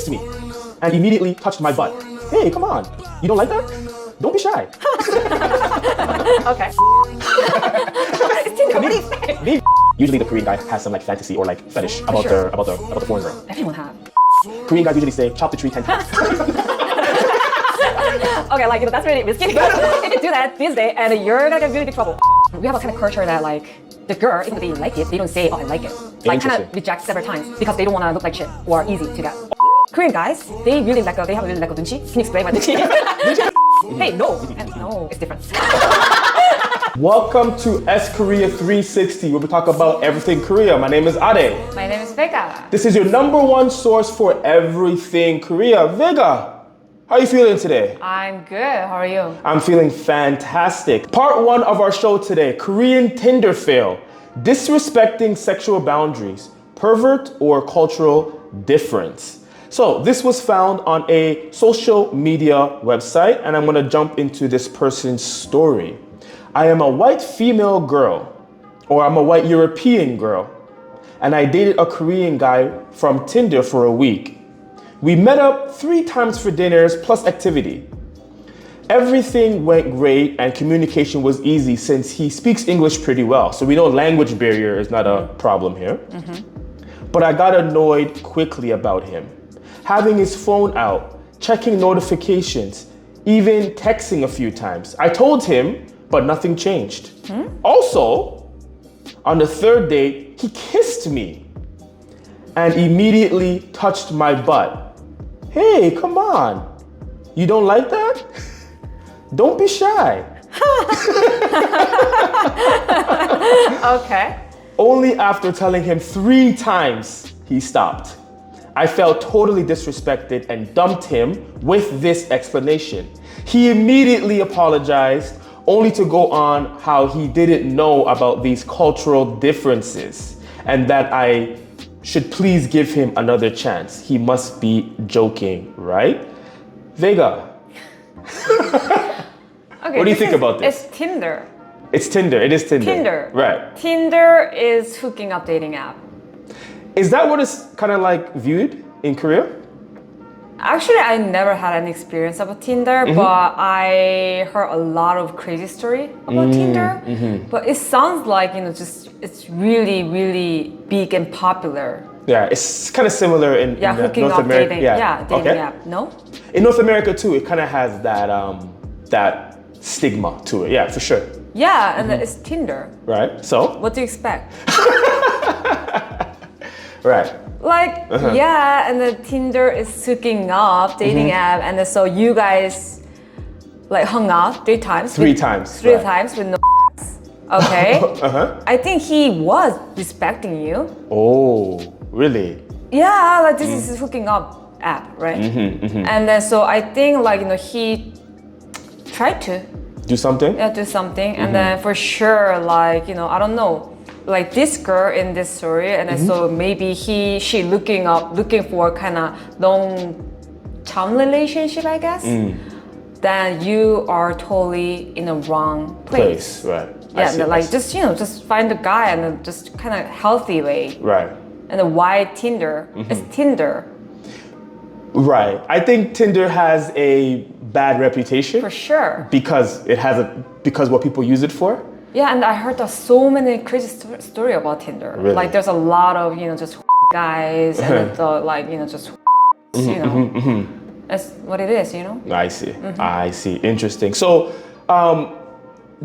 kissed me and immediately touched my butt. Hey, come on. You don't like that? Don't be shy. Okay. It's Tinder. What do you say? Usually the Korean guy has some like fantasy or like fetish about sure. the foreign girl. Everyone have. Korean guys usually say chop the tree 10 times. Okay, like, that's really risky. If you do that this day, and you're gonna get really big trouble. We have a kind of culture that like, the girl, even if they like it, they don't say, oh, I like it. Like, kind of reject several times because they don't want to look like shit or easy to get. Korean guys, they have really like a 눈치. Can you explain what 눈치 is? Hey, no. And no, it's different. Welcome to SKorea 360, where we talk about everything Korea. My name is Ade. My name is Vega. This is your #1 source for everything Korea. Vega, how are you feeling today? I'm good. How are you? I'm feeling fantastic. Part 1 of our show today, Korean Tinder fail. Disrespecting sexual boundaries, pervert or cultural difference. So this was found on a social media website, and I'm gonna jump into this person's story. I am a white female girl, or I'm a white European girl, and I dated a Korean guy from Tinder for a week. We met up 3 times for dinners plus activity. Everything went great and communication was easy since he speaks English pretty well. So we know language barrier is not a problem here. But I got annoyed quickly about him. Having his phone out, checking notifications, even texting a few times. I told him, but nothing changed. Also, on the 3rd date, he kissed me and immediately touched my butt. Hey, come on. You don't like that? Don't be shy. Okay. Only after telling him 3 times, he stopped. I felt totally disrespected and dumped him with this explanation. He immediately apologized, only to go on how he didn't know about these cultural differences and that I should please give him another chance. He must be joking, right? Vega. Okay, What do you think about this? It's Tinder. It's Tinder. It is Tinder. Tinder. Right. Tinder is hooking up dating app. Is that what it's kind of like viewed in Korea? Actually, I never had any experience about Tinder, but I heard a lot of crazy story about Tinder. But it sounds like, just it's really, really big and popular. Yeah, it's kind of similar in Hooking North up America. dating. Yeah, dating app. No? In North America too, it kind of has that that stigma to it. Yeah, for sure. Yeah, and it's Tinder. Right. So. What do you expect? Right. Like, yeah, and then Tinder is hooking up, dating app, and then so you guys like hung out 3 times. 3 times. 3 right. times with no sex. Okay. I think he was respecting you. Oh, really? Yeah, like this is his hooking up app, right? And then so I think like, he tried to Do something? Yeah, do something, and then for sure, like, I don't know, like this girl in this story, and then so maybe she looking for kind of long-term relationship, I guess. Then you are totally in a wrong place. Right. Yeah, and like just find a guy and then just kind of healthy way. Right. And then why Tinder? It's Tinder. Right. I think Tinder has a bad reputation. For sure. Because because what people use it for. Yeah, and I heard so many crazy story about Tinder. Really? Like there's a lot of just guys and like just that's what it is, I see. I see. Interesting. So,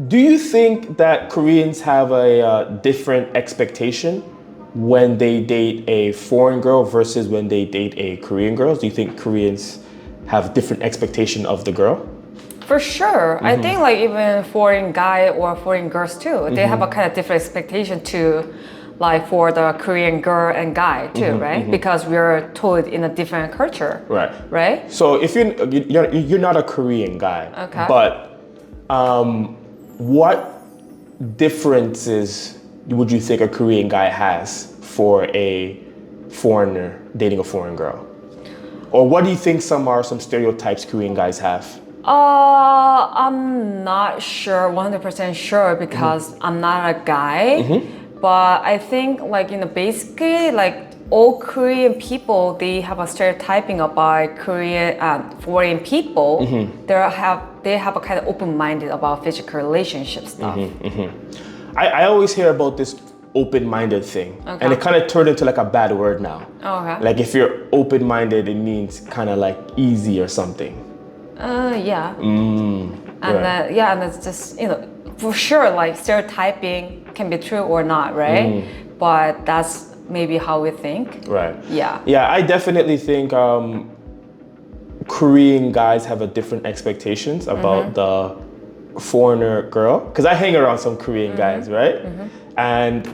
do you think that Koreans have a different expectation when they date a foreign girl versus when they date a Korean girl? Do you think Koreans have different expectation of the girl? For sure. I think like even foreign guy or foreign girls too, they have a kind of different expectation too, like for the Korean girl and guy too, right? Because we're taught in a different culture. Right. Right? So if you're not a Korean guy, okay. But what differences would you think a Korean guy has for a foreigner dating a foreign girl? Or what do you think some stereotypes Korean guys have? I'm not sure, 100% sure, because I'm not a guy. But I think like basically like all Korean people, they have a stereotyping about Korean foreign people. They have a kind of open-minded about physical relationship stuff. I always hear about this open-minded thing, and it kind of turned into like a bad word now. Okay. Like if you're open-minded, it means kind of like easy or something. Yeah. And and it's just, for sure, like stereotyping can be true or not, right? But that's maybe how we think. Right. Yeah. Yeah, I definitely think Korean guys have a different expectations about the foreigner girl. Because I hang around some Korean guys, right? And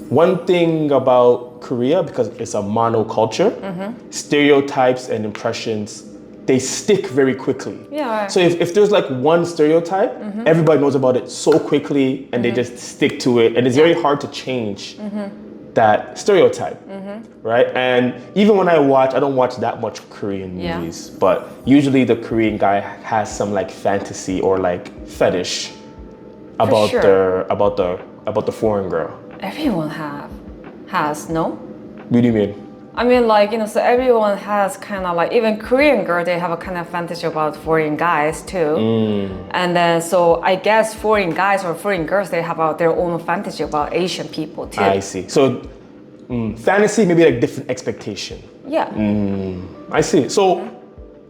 one thing about Korea, because it's a monoculture, stereotypes and impressions, they stick very quickly. Yeah. Right. So if there's like one stereotype, everybody knows about it so quickly and they just stick to it. And it's very hard to change that stereotype, right? And even when I don't watch that much Korean movies, but usually the Korean guy has some like fantasy or like fetish about the foreign girl. Everyone has, no? What do you mean? I mean, like, so everyone has kind of like, even Korean girl, they have a kind of fantasy about foreign guys too. And then, so I guess foreign guys or foreign girls, they have their own fantasy about Asian people too. I see. So fantasy, maybe like different expectation. Yeah. I see. So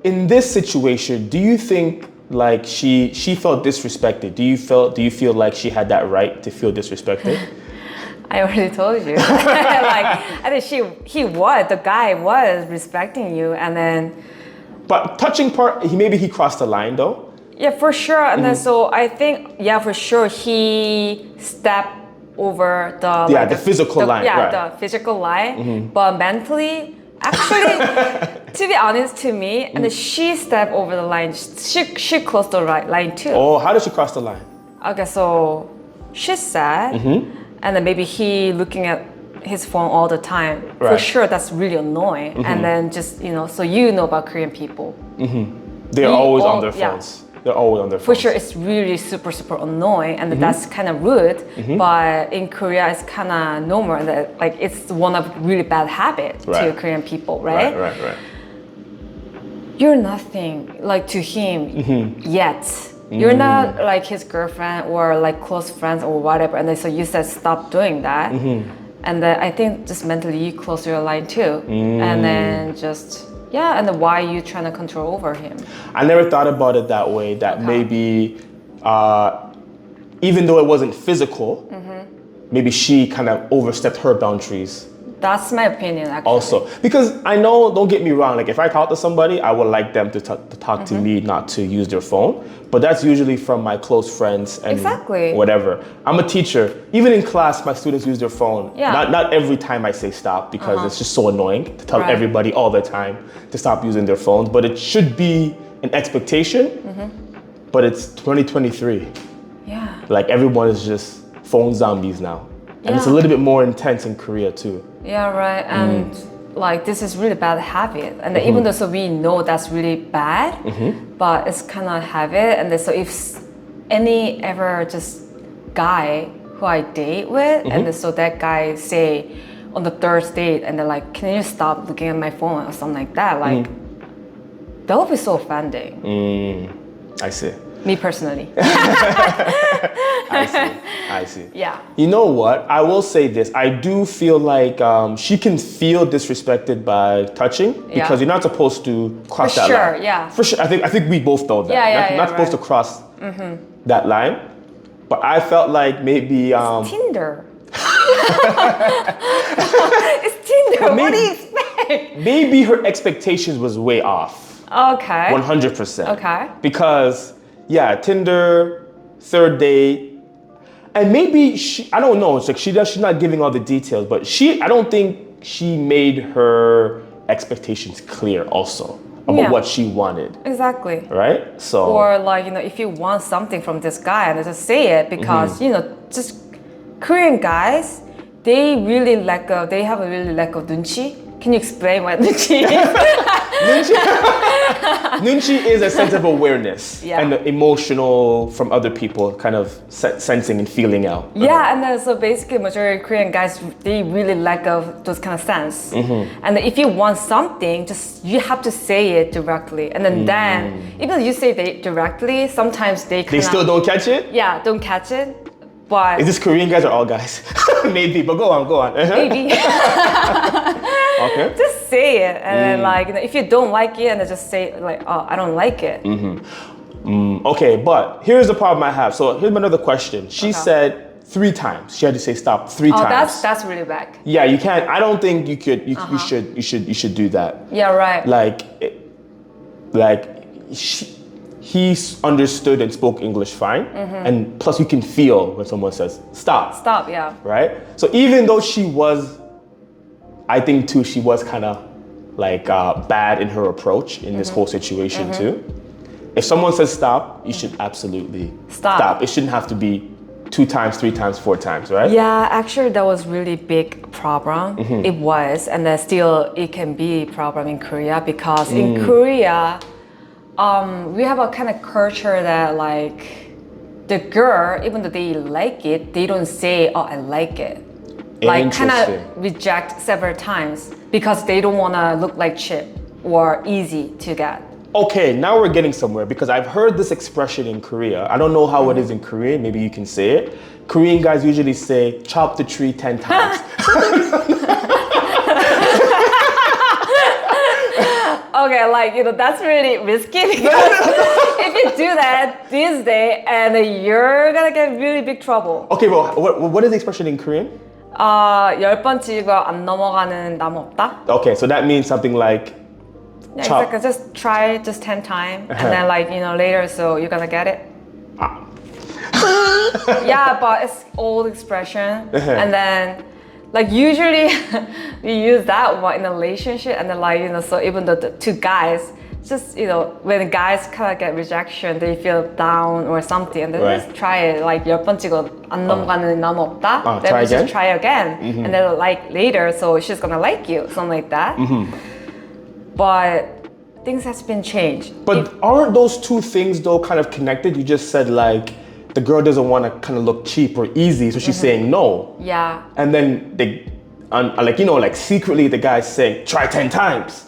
in this situation, do you think like she felt disrespected? Do you feel like she had that right to feel disrespected? I already told you. Like, I think the guy was respecting you, and then. But touching part, he crossed the line though. Yeah, for sure. And then so I think, for sure he stepped over the physical line. Yeah, right. the physical line. But mentally, actually, to be honest to me, and then she stepped over the line. She crossed the line too. Oh, how did she cross the line? Okay, so she said. And then maybe he looking at his phone all the time. Right. For sure, that's really annoying. And then just, so you know about Korean people. They're always on their phones. They're always on their phones. For sure, it's really super, super annoying. And that's kind of rude. But in Korea, it's kind of normal. That like it's one of really bad habits to Korean people, right? Right. You're nothing like to him yet. You're not like his girlfriend or like close friends or whatever. And then so you said stop doing that. And then I think just mentally you close your line too. And then just, and then why are you trying to control over him? I never thought about it that way, that maybe even though it wasn't physical, maybe she kind of overstepped her boundaries. That's my opinion, actually. Also, because I know, don't get me wrong, like if I talk to somebody, I would like them to talk to me, not to use their phone. But that's usually from my close friends and whatever. I'm a teacher. Even in class, my students use their phone. Yeah. Not every time I say stop, because it's just so annoying to tell everybody all the time to stop using their phones. But it should be an expectation. But it's 2023. Yeah. Like everyone is just phone zombies now. And it's a little bit more intense in Korea too. Yeah, right. And like this is really bad habit. And even though so we know that's really bad, but it's kind of habit. And then so if any ever just guy who I date with, and then so that guy say on the third date, and they're like, can you stop looking at my phone or something like that? Like that would be so offending. I see. Me personally. I see. Yeah. You know what? I will say this. I do feel like she can feel disrespected by touching because you're not supposed to cross that line. Yeah. For sure. I think we both know that. Not supposed to cross that line. But I felt like maybe it's Tinder. It's Tinder. What do you expect? Maybe her expectations was way off. Okay. 100%. Okay. Because Tinder, third date, and maybe I don't know. It's like she's not giving all the details, but I don't think she made her expectations clear also about what she wanted. Exactly. Right? So. Or like, if you want something from this guy, and just say it because, just Korean guys, they have a really lack of nunchi. Can you explain what nunchi is? Nunchi is a sense of awareness Yeah. and emotional from other people, kind of sensing and feeling out. Yeah, and then so basically majority of Korean guys, they really lack of those kind of sense. And if you want something, just you have to say it directly. And then even if you say it directly, sometimes they They still don't catch it? Yeah, don't catch it. But Is this Korean guys or all guys? Maybe, but go on. maybe Okay. just say it. And then like, if you don't like it, and then just say like, oh, I don't like it. Okay, but here's the problem I have. So here's another question. She said 3 times. She had to say stop 3 Oh, times. that's really bad. Yeah, you can't. I don't think you could. You should do that. Yeah, right. He understood and spoke English fine, and plus you can feel when someone says stop. Stop, yeah. Right. So even though she was, I think too, she was kind of like bad in her approach in this whole situation too. If someone says stop, you should absolutely Stop. It shouldn't have to be 2 times, 3 times, 4 times, right? Yeah, actually that was really big problem. It was, and then still it can be a problem in Korea because in Korea, we have a kind of culture that like the girl, even though they like it, they don't say, oh, I like it. Like kind of reject several times because they don't want to look like cheap or easy to get. Okay, now we're getting somewhere because I've heard this expression in Korea. I don't know how it is in Korean, maybe you can say it. Korean guys usually say, chop the tree 10 times. Okay, like, that's really risky because if you do that this day and you're gonna get really big trouble. Okay, well, what is the expression in Korean? 10번 치고 안 넘어가는 나무 없다. Okay, so that means something like, Yeah, chop. exactly. Just try it just 10 times and then like, later so you're gonna get it. Yeah, but it's old expression. And then like usually we use that one in a relationship and then like, so even the 2 guys, just, when guys kind of get rejection, they feel down or something and then just try it like 10번 치고 안 넘어가는 나무 없다. Then try we again? just try again. And then like later, so she's gonna like you, something like that. But things has been changed. But aren't those 2 things though kind of connected? You just said like the girl doesn't want to kind of look cheap or easy, so she's saying no. Yeah. And then like secretly the guy's saying try 10 times.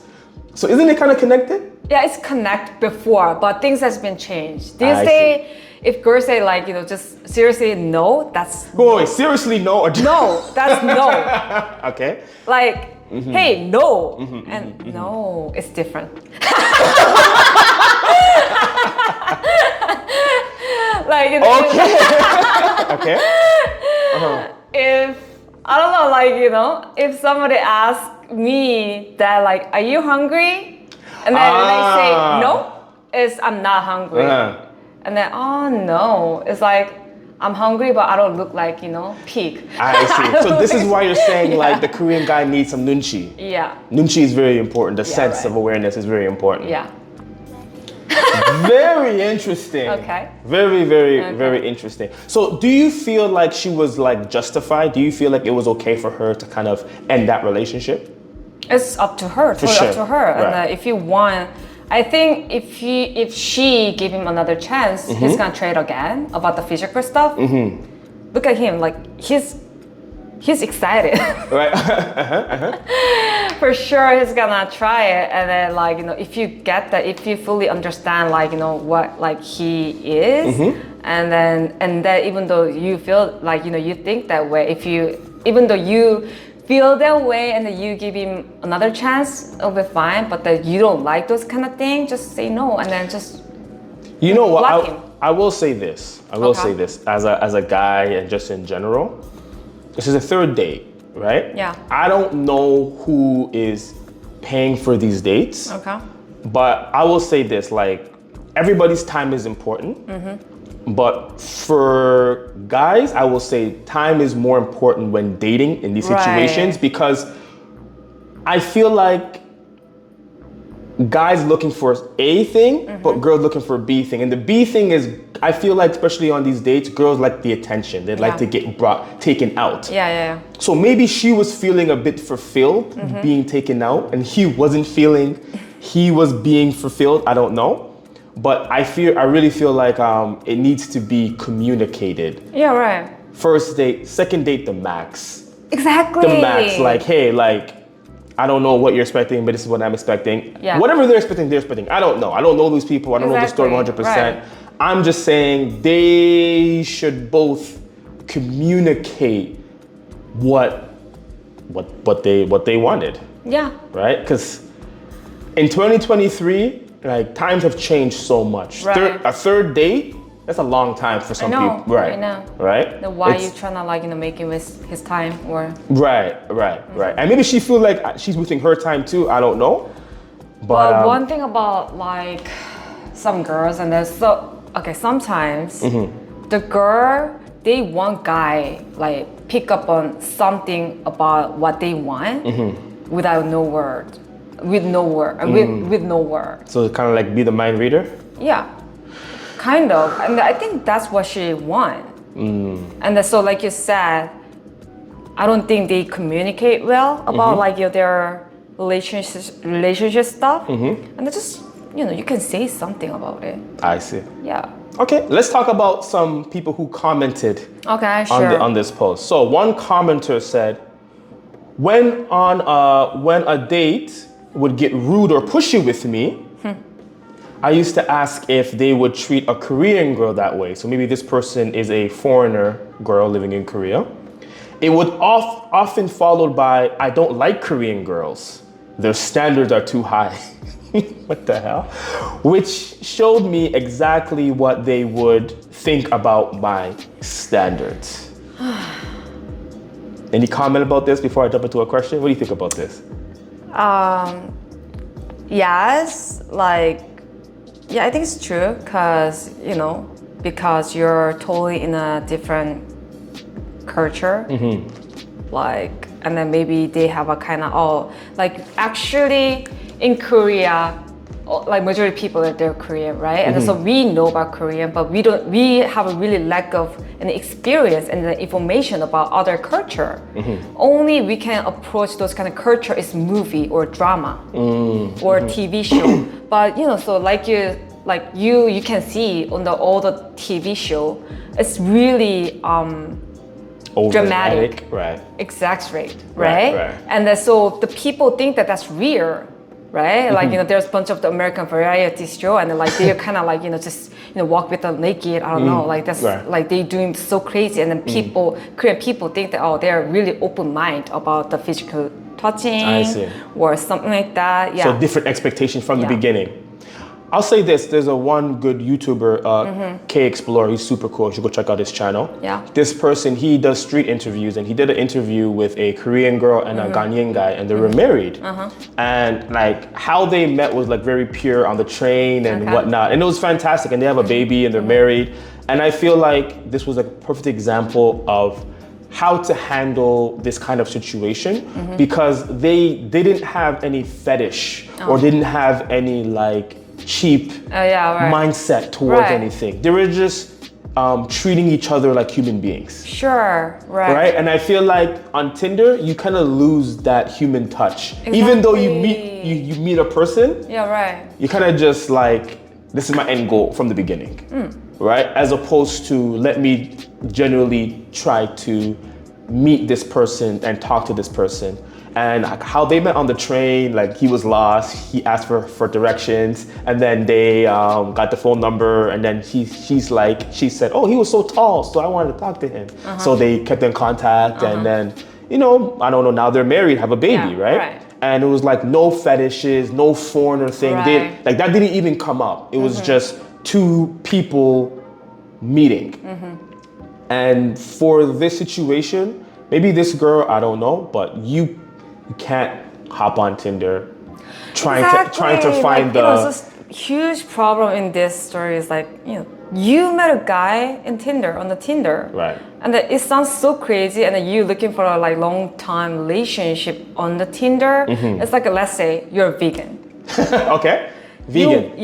So isn't it kind of connected? Yeah, it's connect before, but things has been changed. These I days, if girls say like, just seriously no, that's Boy, seriously no or no, that's no. Okay. Like, hey, no. And no, it's different. Like, Okay. Okay. if, I don't know, like, if somebody asks me that, like, are you hungry? And then they say, no, it's I'm not hungry. And then, oh no, it's like, I'm hungry, but I don't look like, pig. I see. So this is why you're saying like the Korean guy needs some nunchi. Yeah. Nunchi is very important. The sense right. of awareness is very important. Yeah. Very interesting. Okay. Very, very, very interesting. So do you feel like she was like justified? Do you feel like it was okay for her to kind of end that relationship? It's up to her, totally sure. up to her. Right. And if you want, I think if she give him another chance, he's gonna trade again about the physical stuff. Look at him, like he's excited. Right. For sure, he's gonna try it, and then like if you get that, if you fully understand like what like he is, and then even though you feel like you think that way, even though you feel that way and then you give him another chance, it'll be fine. But that you don't like those kind of things, just say no and then just block him. I will say this. I will say this as a guy and just in general. This is a 3rd date, right? Yeah. I don't know who is paying for these dates. Okay. But I will say this, like everybody's time is important. But for guys, I will say time is more important when dating in these situations because I feel like guys looking for A thing, but girls looking for B thing. And the B thing is, I feel like, especially on these dates, girls like the attention. They'd like to get taken out. Yeah. So maybe she was feeling a bit fulfilled being taken out, and he wasn't feeling he was being fulfilled. I don't know. But I really feel like it needs to be communicated. Yeah, right. First date, second date, the max. Exactly. The max, like, hey, like, I don't know what you're expecting, but this is what I'm expecting. Yeah. Whatever they're expecting. I don't know. I don't know these people. I don't know the story 100%. Right. I'm just saying they should both communicate what they wanted. Yeah. Right? Because in 2023, like, times have changed so much. Right. A third date, that's a long time for some people. Right. I know. Right? Then why are you trying to, like, make it with his time or? Right. And maybe she feels like she's wasting her time too. I don't know. But one thing about, like, some girls, and there's sometimes the girl, they want guy, like, pick up on something about what they want without no word. With no word. So kind of like be the mind reader? Yeah, kind of. And I think that's what she wants. And so, like you said, I don't think they communicate well about like their relationship stuff. And they just, you can say something about it. I see. Yeah. Okay, let's talk about some people who commented on this post. So one commenter said, when a date would get rude or pushy with me, I used to ask if they would treat a Korean girl that way. So maybe this person is a foreigner girl living in Korea. It would often followed by, I don't like Korean girls. Their standards are too high. What the hell? Which showed me exactly what they would think about my standards. Any comment about this before I jump into a question? What do you think about this? Yes, like, yeah, I think it's true because you're totally in a different culture, like, and then maybe they have a kind of actually in Korea, like majority of people they're Korean, right? And so we know about Korean, but we have a really lack of an experience and the information about other culture. Only we can approach those kind of culture is movie or drama or TV show. But so you can see on all the TV show, it's really dramatic, right? Exaggerate, right? And so the people think that that's real. Right? Like, there's a bunch of the American variety show and like they're kind of like, just, walk with them naked. I don't know. Like that's like they doing so crazy. And then Korean people think that, they're really open mind about the physical touching or something like that. Yeah. So different expectations from the beginning. I'll say this, there's one good YouTuber, K Explorer, he's super cool, you should go check out his channel. Yeah. This person, he does street interviews and he did an interview with a Korean girl and a Ghanaian guy and they were married. And like how they met was like very pure on the train and whatnot. And it was fantastic and they have a baby and they're married. And I feel like this was a perfect example of how to handle this kind of situation because they didn't have any fetish or didn't have any like cheap mindset towards anything. They were just treating each other like human beings. Sure, right? And I feel like on Tinder, you kind of lose that human touch. Exactly. Even though you meet a person, you kind of just like, this is my end goal from the beginning, right? As opposed to let me genuinely try to meet this person and talk to this person. And how they met on the train, like he was lost, he asked for directions, and then they got the phone number, and then she said, oh, he was so tall, so I wanted to talk to him. So they kept in contact, and then, I don't know, now they're married, have a baby, right? And it was like no fetishes, no foreigner thing. That didn't even come up. It was just two people meeting. And for this situation, maybe this girl, I don't know, but you can't hop on Tinder trying to find this huge problem in this story is like, you met a guy on the Tinder. Right. And it sounds so crazy and then you looking for a like long time relationship on the Tinder. It's like, let's say you're vegan. Okay. Vegan.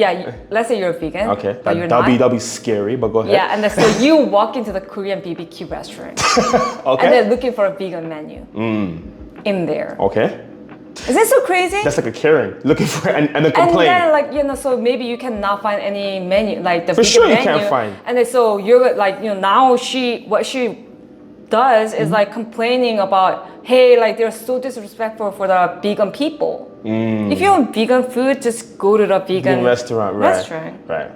Let's say you're a vegan. Okay. But you're not. That'll be scary, but go ahead. Yeah, and then so you walk into the Korean BBQ restaurant. Okay. And then looking for a vegan menu in there. Okay. Is that so crazy? That's like a Karen looking for and a complaint. And then like, you know, so maybe you cannot find any menu, like the For vegan sure you menu. can't find. And then so you're like, you know, now what she does is like complaining about, hey, like they're so disrespectful for the vegan people. If you want vegan food, just go to the vegan restaurant. Right.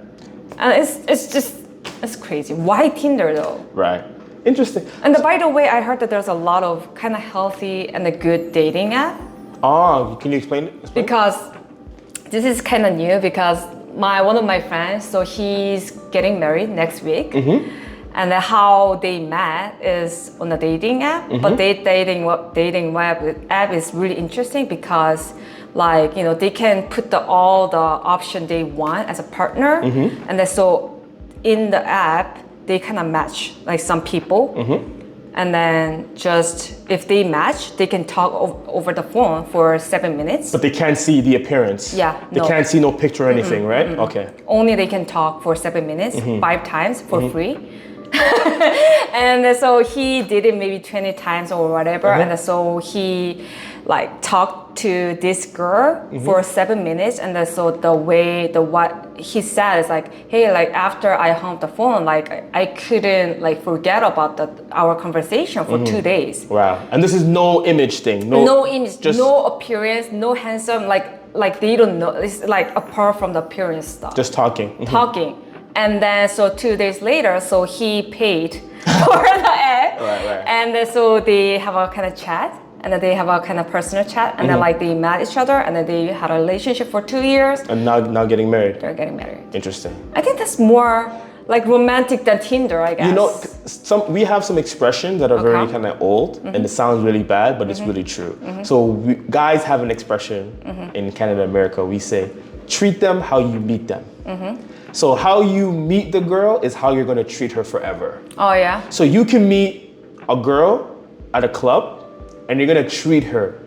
And it's crazy. Why Tinder though? Right. Interesting. And by the way, I heard that there's a lot of kind of healthy and a good dating app. Oh, can you explain it? Because this is kind of new because one of my friends, so he's getting married next week. And then how they met is on a dating app. But dating web app is really interesting because like, you know, they can put all the option they want as a partner. And then so in the app, they kind of match like some people. And then just if they match, they can talk over the phone for 7 minutes. But they can't see the appearance. Yeah, They can't see no picture or anything, right? Okay. Only they can talk for 7 minutes, 5 times for free. And so he did it maybe 20 times or whatever. And so he like talked to this girl for 7 minutes. And then so what he said is like, hey, like after I hung up the phone, like I couldn't like forget about our conversation for 2 days. Wow. And this is no image thing. No image, no appearance, no handsome, like they don't know. It's like apart from the appearance stuff. Just talking. Talking. And then so 2 days later, so he paid for the app. Right. And then so they have a kind of chat. And then they have a kind of personal chat. And then like they met each other. And then they had a relationship for 2 years. And now getting married. They're getting married. Interesting. I think that's more like romantic than Tinder, I guess. You know, we have some expressions that are very kind of old. And it sounds really bad, but it's really true. So guys have an expression in Canada, America. We say, treat them how you meet them. So how you meet the girl is how you're gonna treat her forever. Oh yeah? So you can meet a girl at a club and you're gonna treat her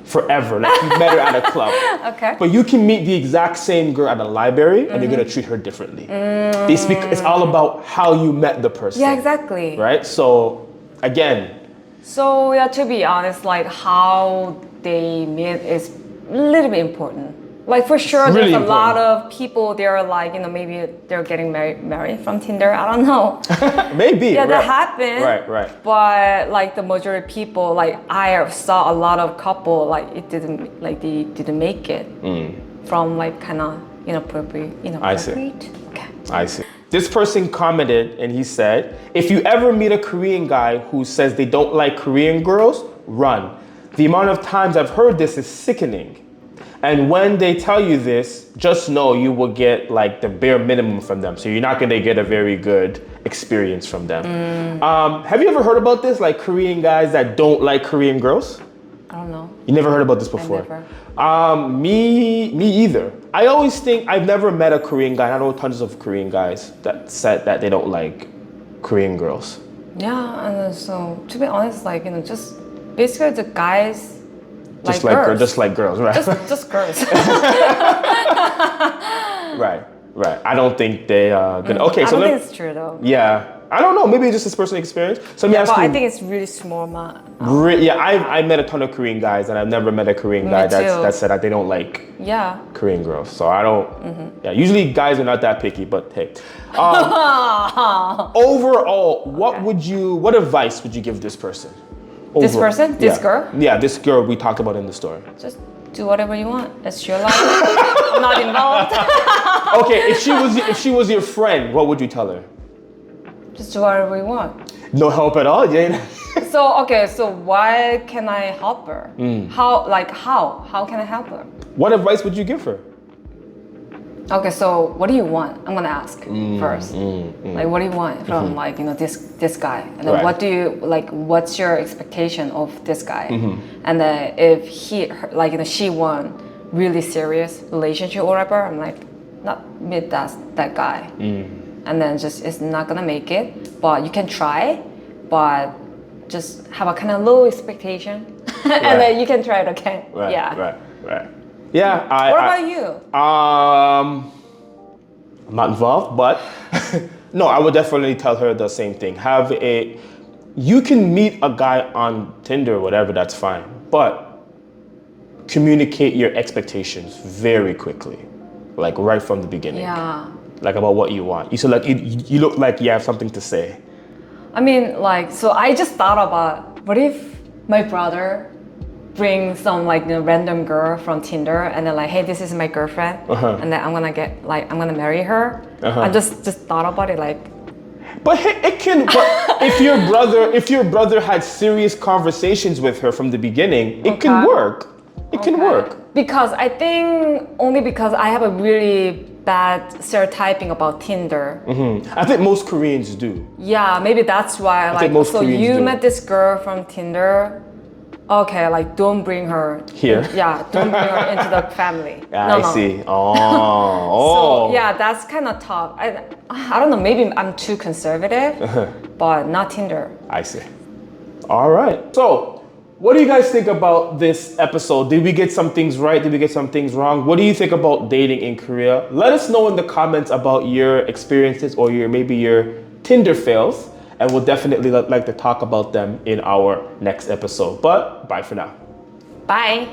forever, like you met her at a club. Okay. But you can meet the exact same girl at a library and you're gonna treat her differently. It's all about how you met the person. Yeah, exactly. Right? So again. So yeah, to be honest, like how they meet is a little bit important. Like for sure, really there's a lot important. of people. They're like, you know, maybe they're getting married from Tinder. I don't know. Maybe. Yeah, right. that happened. Right. But like the majority of people, like I saw a lot of couple, like they didn't make it from like kind of inappropriate. I see. Okay. I see. This person commented and he said, if you ever meet a Korean guy who says they don't like Korean girls, run. The amount of times I've heard this is sickening. And when they tell you this, just know you will get like the bare minimum from them. So you're not gonna get a very good experience from them. Have you ever heard about this? Like Korean guys that don't like Korean girls? I don't know. You never heard about this before? Me either. I always think, I've never met a Korean guy. I know tons of Korean guys that said that they don't like Korean girls. Yeah, and then so to be honest, like, you know, just basically the guys Just like girls, right? Just girls. Right. I don't think they gonna. Okay, I so don't think it's true though. Yeah, I don't know. Maybe it's just his personal experience. So let me ask you. I think it's really small amount. I met a ton of Korean guys, and I've never met a Korean guy that said that they don't like Korean girls. So I don't. Yeah, usually guys are not that picky, but hey. Overall, what advice would you give this person? This person? This girl? Yeah, this girl we talked about in the story. Just do whatever you want. It's your life. I'm not involved. Okay, if she was your friend, what would you tell her? Just do whatever you want. No help at all, Jane? So why can I help her? How can I help her? What advice would you give her? Okay, so what do you want? I'm gonna ask first. Like, what do you want from like, you know, this guy? And then what do you like? What's your expectation of this guy? And then if she want really serious relationship or whatever, I'm like, not meet that guy. And then just it's not gonna make it. But you can try, but just have a kind of low expectation, and then you can try it again. Right. Yeah. What about you? I'm not involved, but no, I would definitely tell her the same thing. You can meet a guy on Tinder or whatever, that's fine, but communicate your expectations very quickly, like right from the beginning. Yeah. Like about what you want. You look like you have something to say. I mean, like, so I just thought about what if my brother brings some like random girl from Tinder and then like, hey, this is my girlfriend, and then I'm gonna marry her. I just thought about it like. But it can. But if your brother had serious conversations with her from the beginning, it can work. It can work. Because I think only because I have a really bad stereotyping about Tinder. I think most Koreans do. Yeah, maybe that's why. I think most so Koreans you do. met this girl from Tinder. Okay, like don't bring her here. Don't bring her into the family. I see. Oh. So yeah, that's kind of tough. I don't know. Maybe I'm too conservative, but not Tinder. I see. All right. So, what do you guys think about this episode? Did we get some things right? Did we get some things wrong? What do you think about dating in Korea? Let us know in the comments about your experiences or maybe your Tinder fails. And we'll definitely like to talk about them in our next episode. But bye for now. Bye.